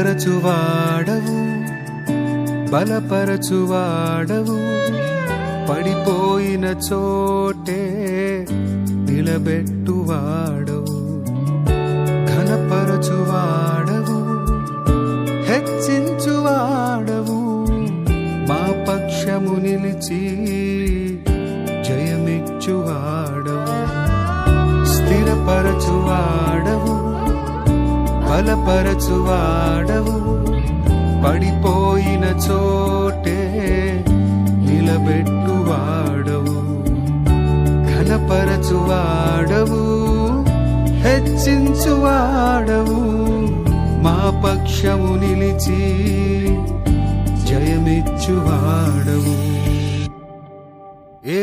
స్థిరపరచువాడవు, బలపరచువాడవు, పడిపోయిన చోటే నిలబెట్టువాడవు, ఘనపరచువాడవు, హెచ్చించువాడవు, మా పక్షము నిలిచి జయమిచ్చువాడవు, స్థిరపరచువాడవు, బలపరచువాడవు, పడిపోయిన చోటే నిలబెట్టువాడవు, ఘనపరచువాడవు, హెచ్చించువాడవు, మా పక్షము నిలిచి జయమిచ్చువాడవు.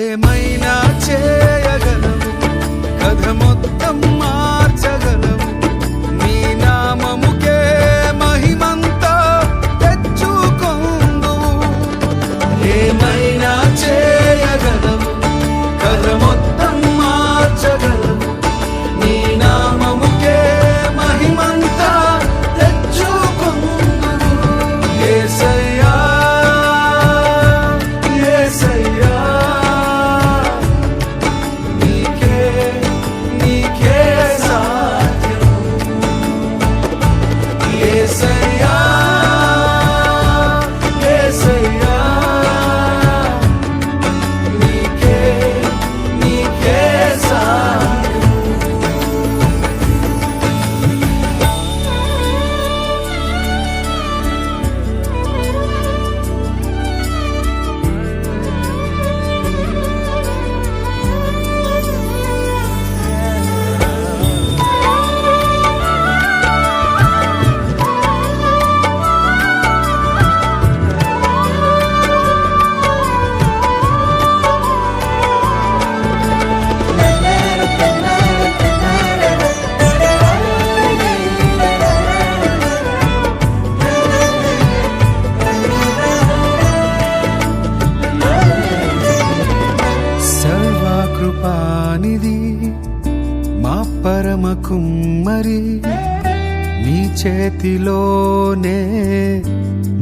ఏమైనా చేయగలవు, కథ మొత్తం మార్చగలవు, నీ నామముకే మహిమంతా తెచ్చుకొందువు. ఏమైనా చేయగలవు, కథ మొత్తం మార్చగలవు, నీ నామముకే మహిమంతా తెచ్చుకొందువు. యేసయ్యా యేసయ్యా, నీకే సాధ్యం. యేసయ్యా యేసయ్యా, నీకే సాధ్యం. కృపానిధి మా పరమ కుమ్మరి, నీ చేతిలోనే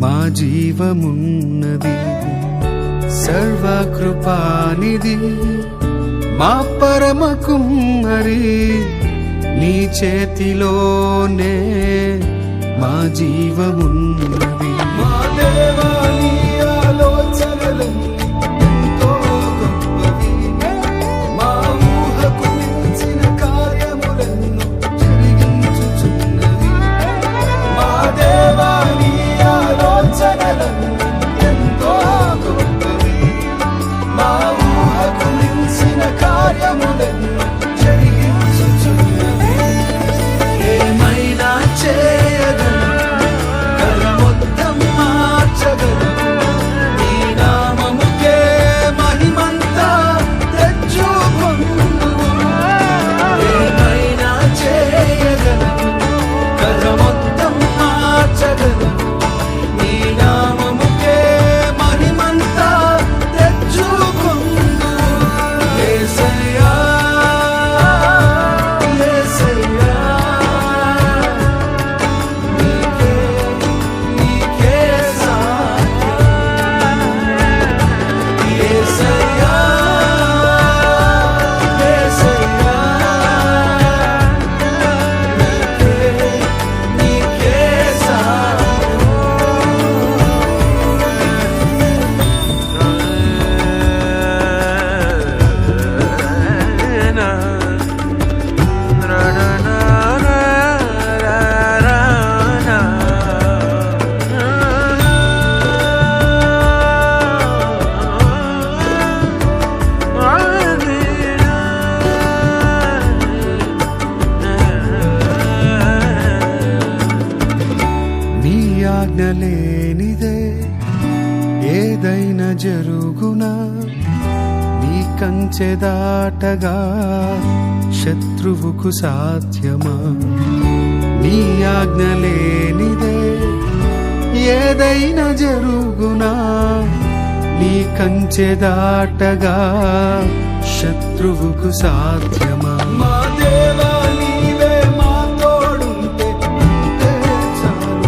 మా జీవమున్నది. సర్వకృపానిధి మా పరమ కుమ్మరి, నీ చేతిలోనే మా జీవమున్నది. మా దేవా, నీ ఆలోచనలన్నీ ఎంతో గొప్పవి, మా ఊహకు మించిన కార్యములను జరిగించుచున్నవి. మా దేవా, నీ ఆలోచనలన్నీ ఎంతో గొప్పవి, మా ఊహకు మించిన కార్యములను జరిగించుచున్నవి. ఏమైనా చేయగలవు, కథ మొత్తం మార్చగలవు, నీ నామముకే మహిమంతా తెచ్చుకొందువు. ఏమైనా చేయగలవు, కథ మొత్తం మార్చగలవు, నీ నామముకే మహిమంతా తెచ్చుకొందువు. యేసయ్యా యేసయ్యా, నీకే సాధ్యం. యేసయ్యా యేసయ్యా, నీకే సాధ్యం. నీ ఆజ్ఞ లేనిదే ఏదైనా జరుగునా, నీ కంచె దాటగా శత్రువుకు సాధ్యమా. నీ ఆజ్ఞ లేనిదే ఏదైనా జరుగునా, నీ కంచె దాటగా శత్రువుకు సాధ్యమా. మా దేవా, నీవే మా తోడుంటే అంతే చాలు.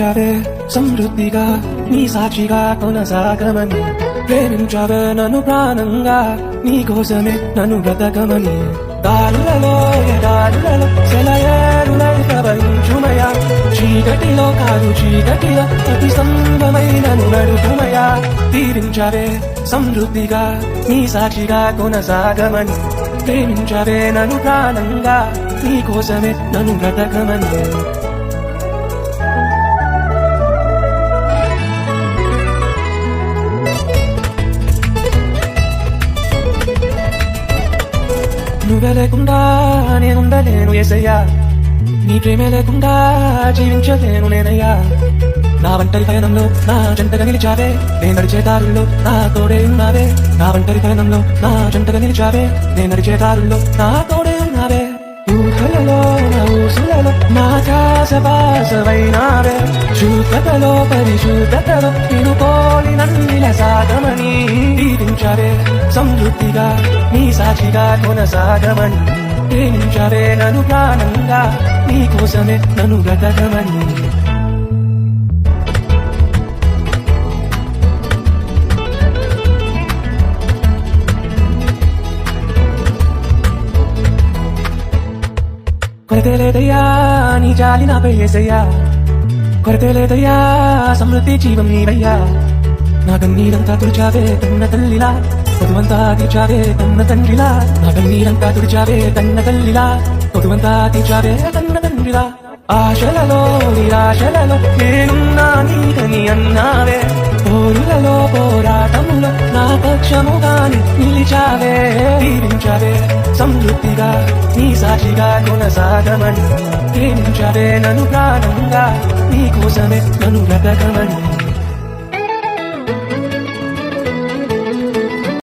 దీవించావే సమృద్ధిగా నీ సాక్షిగా కొనసాగమని ప్రేమించావే నన్ను ప్రాణంగా నీ కోసమే నన్ను బ్రతకమని దారులలో ఎడారులలో సెలయేరులై ప్రవహించుమయా చీకటిలో కాదు చీకటిలో ప్రతి సంభవై నన్ను నడుపుమయా దీవించావే సమృద్ధిగా నీ సాక్షిగా కొనసాగమని ప్రేమించావే నన్ను ప్రాణంగా నీ కోసమే నన్ను బ్రతకమని నువ్వే లేకుండా నేనుండలేను యేసయ్యా నీ ప్రేమే లేకుండా జీవించలేను నేనయ్యా నా ఒంటరి పయనంలో నా జంటగా నిలిచావే నేను నడిచే దారుల్లో నా తోడే ఉన్నావే నా ఒంటరి పయనంలో నా జంటగా నిలిచావే నేను నడిచే దారుల్లో నా తోడే ఉన్నావే ఊహలలో నా ఊసులలో నా ధ్యాసవాసవైనావే శుద్ధతలో పరిశుద్ధతలో నిన్ను పోలి నన్నిల సాగమని దీవించావే సమృద్ధిగా నీ సాక్షిగా కొనసాగమని ప్రేమించావే నన్ను ప్రాణంగా నీ కోసమే నన్ను బ్రతకమని కొరతే లేదయ్యా నీ జాలి నాపై యేసయ్యా కొరతే లేదయ్యా సమృద్ధి జీవం నీవయ్యా నా కన్నీరంతా తుడిచావే కన్న తల్లిలా పొదువంతా తీర్చావే కన్న తండ్రిలా నా కన్నీరంతా తుడిచావే కన్న తల్లిలా పొదువంతా తీర్చావే కన్న తండ్రిలా ఆశలలో నిరాశలలో నేనున్నా నీకని అన్నావే పోరులలో పోరాటములో నా పక్షముగాని నిలిచావే దీవించావే సమృద్ధిగా నీ సాక్షిగా కొనసాగమని ప్రేమించావే నన్ను ప్రాణంగా నీ కోసమే నన్ను బ్రతకమని